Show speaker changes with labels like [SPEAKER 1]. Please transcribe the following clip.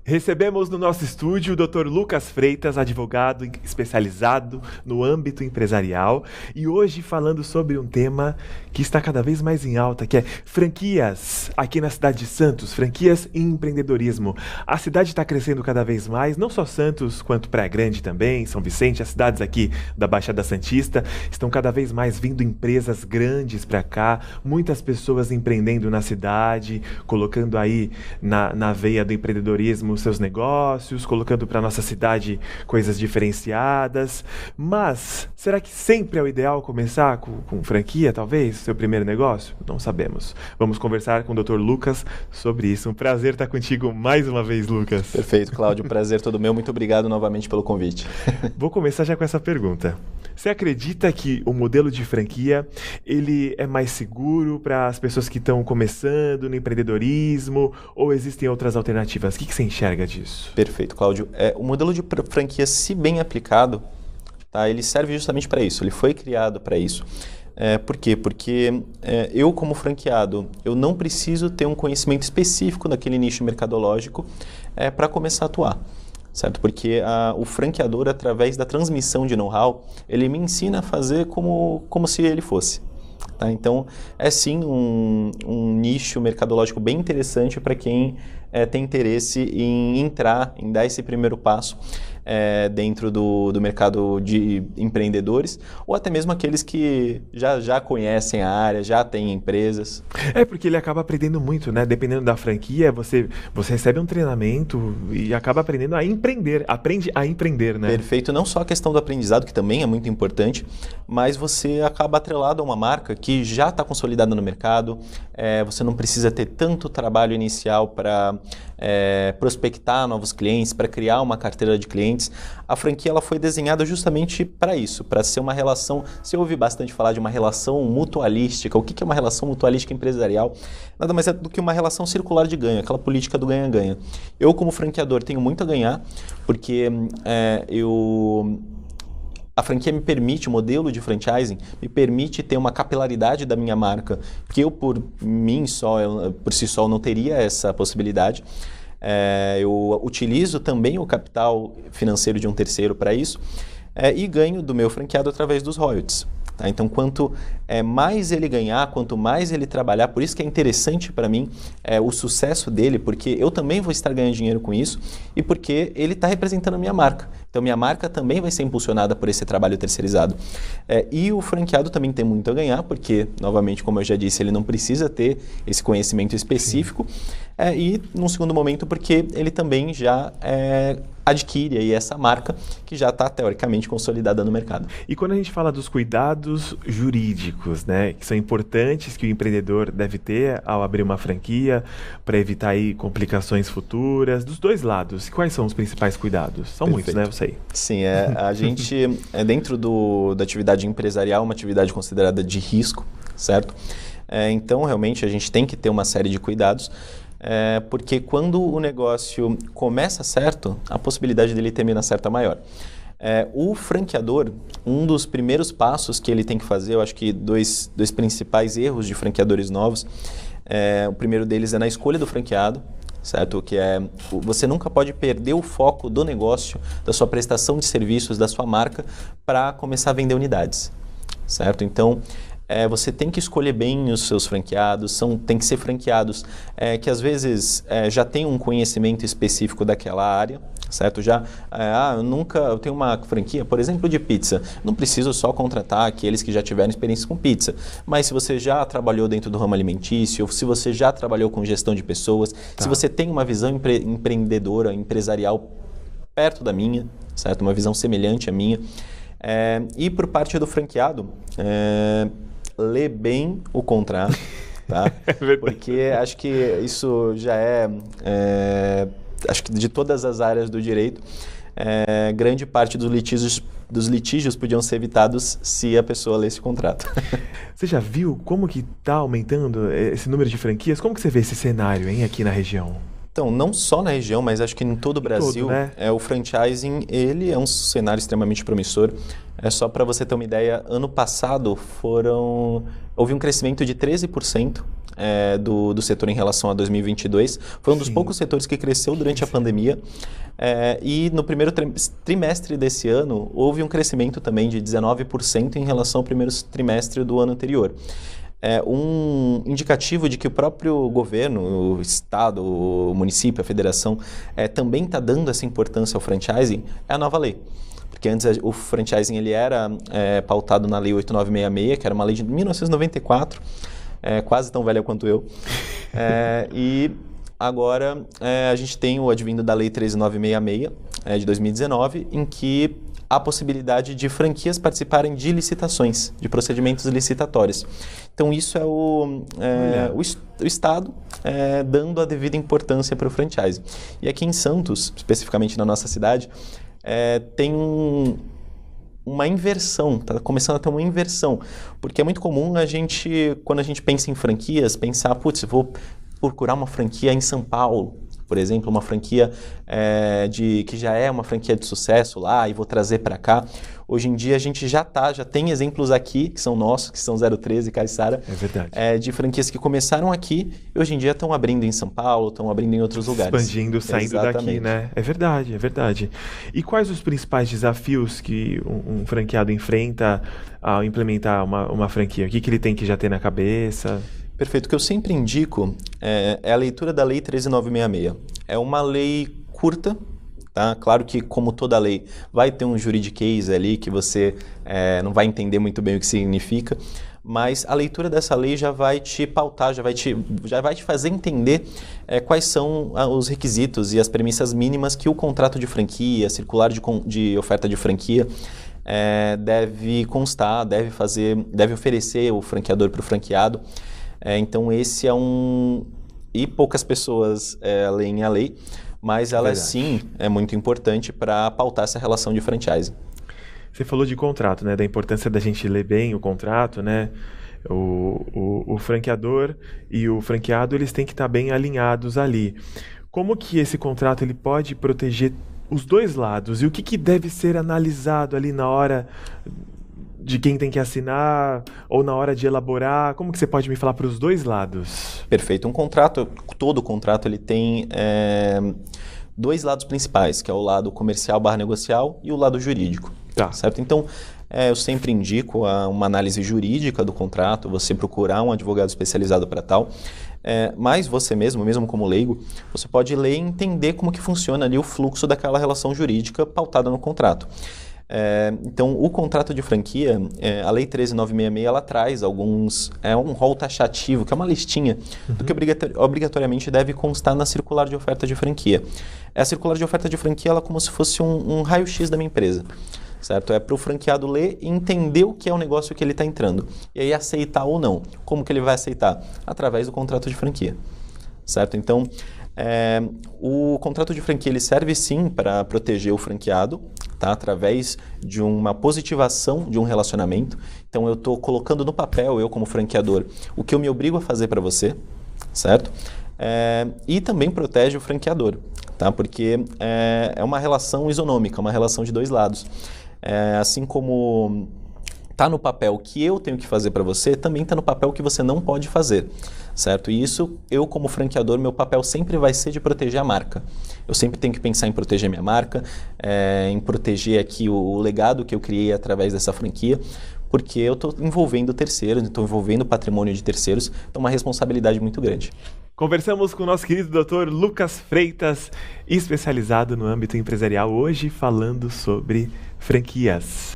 [SPEAKER 1] Recebemos no nosso estúdio o Dr. Lucas Freitas, advogado especializado no âmbito empresarial, e hoje falando sobre um tema que está cada vez mais em alta, que é franquias aqui na cidade de Santos, franquias e empreendedorismo. A cidade está crescendo cada vez mais, não só Santos, quanto Praia Grande também, São Vicente, as cidades aqui da Baixada Santista, estão cada vez mais vindo empresas grandes para cá, muitas pessoas empreendendo na cidade, colocando aí na veia do empreendedorismo seus negócios, colocando para nossa cidade coisas diferenciadas. Mas será que sempre é o ideal começar com franquia, talvez, seu primeiro negócio? Não sabemos. Vamos conversar com o Dr. Lucas sobre isso. Um prazer estar contigo mais uma vez, Lucas.
[SPEAKER 2] Perfeito, Cláudio. Prazer todo meu. Muito obrigado novamente pelo convite.
[SPEAKER 1] Vou começar já com essa pergunta. Você acredita que o modelo de franquia ele é mais seguro para as pessoas que estão começando no empreendedorismo ou existem outras alternativas? O que você enxerga disso?
[SPEAKER 2] Perfeito, Cláudio. O modelo de franquia, se bem aplicado, tá, ele serve justamente para isso. Ele foi criado para isso. Por quê? Porque eu, como franqueado, eu não preciso ter um conhecimento específico daquele nicho mercadológico para começar a atuar. Certo? Porque o franqueador, através da transmissão de know-how, ele me ensina a fazer como se ele fosse. Tá? Então, é sim um nicho mercadológico bem interessante para quem tem interesse em entrar, em dar esse primeiro passo dentro do mercado de empreendedores, ou até mesmo aqueles que já conhecem a área, já têm empresas.
[SPEAKER 1] Porque ele acaba aprendendo muito, né? Dependendo da franquia, você recebe um treinamento e acaba aprendendo a empreender, aprende a empreender, né?
[SPEAKER 2] Perfeito. Não só a questão do aprendizado, que também é muito importante, mas você acaba atrelado a uma marca que já está consolidada no mercado, você não precisa ter tanto trabalho inicial para prospectar novos clientes, para criar uma carteira de clientes. A franquia ela foi desenhada justamente para isso, para ser uma relação. Você ouve bastante falar de uma relação mutualística. O que é uma relação mutualística empresarial? Nada mais é do que uma relação circular de ganho, aquela política do ganha-ganha. Eu, como franqueador, tenho muito a ganhar, porque a franquia me permite, o modelo de franchising me permite ter uma capilaridade da minha marca, que eu por si só não teria essa possibilidade. Eu utilizo também o capital financeiro de um terceiro para isso e ganho do meu franqueado através dos royalties. Tá? Então, quanto mais ele ganhar, quanto mais ele trabalhar, por isso que é interessante para mim o sucesso dele, porque eu também vou estar ganhando dinheiro com isso e porque ele está representando a minha marca. Então, minha marca também vai ser impulsionada por esse trabalho terceirizado. E o franqueado também tem muito a ganhar, porque, novamente, como eu já disse, ele não precisa ter esse conhecimento específico. E, num segundo momento, porque ele também já adquire aí essa marca que já está, teoricamente, consolidada no mercado.
[SPEAKER 1] E quando a gente fala dos cuidados jurídicos, né, que são importantes que o empreendedor deve ter ao abrir uma franquia para evitar aí complicações futuras, dos dois lados, quais são os principais cuidados? São muitos, né? Eu sei.
[SPEAKER 2] Sim, a gente, dentro da atividade empresarial, uma atividade considerada de risco, certo? Então, realmente, a gente tem que ter uma série de cuidados, porque quando o negócio começa certo, a possibilidade dele terminar certo é maior. O franqueador, um dos primeiros passos que ele tem que fazer, eu acho que dois principais erros de franqueadores novos, o primeiro deles é na escolha do franqueado, certo? Que você nunca pode perder o foco do negócio, da sua prestação de serviços, da sua marca, para começar a vender unidades, certo? Então, você tem que escolher bem os seus franqueados, tem que ser franqueados que às vezes já têm um conhecimento específico daquela área, certo? Eu tenho uma franquia, por exemplo, de pizza, não preciso só contratar aqueles que já tiveram experiência com pizza, mas se você já trabalhou dentro do ramo alimentício, se você já trabalhou com gestão de pessoas, se você tem uma visão empreendedora, empresarial perto da minha, certo? Uma visão semelhante à minha, e por parte do franqueado, lê bem o contrato, tá? Porque acho que isso já acho que de todas as áreas do direito, grande parte dos litígios podiam ser evitados se a pessoa lesse o contrato.
[SPEAKER 1] Você já viu como que está aumentando esse número de franquias? Como que você vê esse cenário, hein, aqui na região?
[SPEAKER 2] Então, não só na região, mas acho que em todo o Brasil,
[SPEAKER 1] né?
[SPEAKER 2] O franchising, ele é um cenário extremamente promissor. Só para você ter uma ideia, ano passado houve um crescimento de 13% do setor em relação a 2022. Foi um dos poucos setores que cresceu durante a pandemia. E no primeiro trimestre desse ano, houve um crescimento também de 19% em relação ao primeiro trimestre do ano anterior. Um indicativo de que o próprio governo, o estado, o município, a federação, também está dando essa importância ao franchising, é a nova lei. Porque antes o franchising ele era pautado na Lei 8966, que era uma lei de 1994, quase tão velha quanto eu. E agora a gente tem o advindo da Lei 13966, de 2019, em que há a possibilidade de franquias participarem de licitações, de procedimentos licitatórios. Então, isso é o Estado dando a devida importância para o franchise. E aqui em Santos, especificamente na nossa cidade, tem uma inversão, está começando a ter uma inversão, porque é muito comum quando a gente pensa em franquias, pensar, putz, vou procurar uma franquia em São Paulo, por exemplo, uma franquia que já é uma franquia de sucesso lá e vou trazer para cá. Hoje em dia a gente já tem exemplos aqui, que são nossos, que são 013 e Caiçara, de franquias que começaram aqui e hoje em dia estão abrindo em São Paulo, estão abrindo em outros lugares.
[SPEAKER 1] Expandindo, saindo daqui, né? É verdade. E quais os principais desafios que um franqueado enfrenta ao implementar uma franquia? O que ele tem que já ter na cabeça?
[SPEAKER 2] Perfeito. O que eu sempre indico é a leitura da Lei 13966. É uma lei curta, tá? Claro que, como toda lei, vai ter um juridiquês ali que você não vai entender muito bem o que significa, mas a leitura dessa lei já vai te pautar, já vai te fazer entender quais são os requisitos e as premissas mínimas que o contrato de franquia, circular de oferta de franquia, deve constar, deve oferecer o franqueador para o franqueado. Então, esse e poucas pessoas leem a lei, mas ela sim é muito importante para pautar essa relação de franchising.
[SPEAKER 1] Você falou de contrato, né? Da importância da gente ler bem o contrato, né? O franqueador e o franqueado, eles têm que estar bem alinhados ali. Como que esse contrato ele pode proteger os dois lados? E o que deve ser analisado ali na hora de quem tem que assinar ou na hora de elaborar? Como que você pode me falar para os dois lados?
[SPEAKER 2] Perfeito. Todo contrato ele tem dois lados principais, que é o lado comercial / negocial e o lado jurídico.
[SPEAKER 1] Tá.
[SPEAKER 2] Certo? Então, eu sempre indico uma análise jurídica do contrato, você procurar um advogado especializado para tal. Mas você mesmo como leigo, você pode ler e entender como que funciona ali o fluxo daquela relação jurídica pautada no contrato. Então, o contrato de franquia, a Lei 13966, ela traz um rol taxativo, que é uma listinha do que obrigatoriamente deve constar na circular de oferta de franquia. A circular de oferta de franquia ela é como se fosse um raio-x da minha empresa. Certo? É para o franqueado ler e entender o que é o negócio que ele está entrando. E aí aceitar ou não. Como que ele vai aceitar? Através do contrato de franquia. Certo? Então, o contrato de franquia ele serve sim para proteger o franqueado, tá? Através de uma positivação de um relacionamento. Então, eu estou colocando no papel, eu como franqueador, o que eu me obrigo a fazer para você, certo? E também protege o franqueador, tá? Porque é uma relação isonômica, uma relação de dois lados. Assim como está no papel que eu tenho que fazer para você, também está no papel que você não pode fazer, certo? E isso, eu como franqueador, meu papel sempre vai ser de proteger a marca. Eu sempre tenho que pensar em proteger minha marca, em proteger aqui o legado que eu criei através dessa franquia, porque eu estou envolvendo terceiros, estou envolvendo o patrimônio de terceiros, então é uma responsabilidade muito grande.
[SPEAKER 1] Conversamos com o nosso querido Dr. Lucas Freitas, especializado no âmbito empresarial, hoje falando sobre franquias.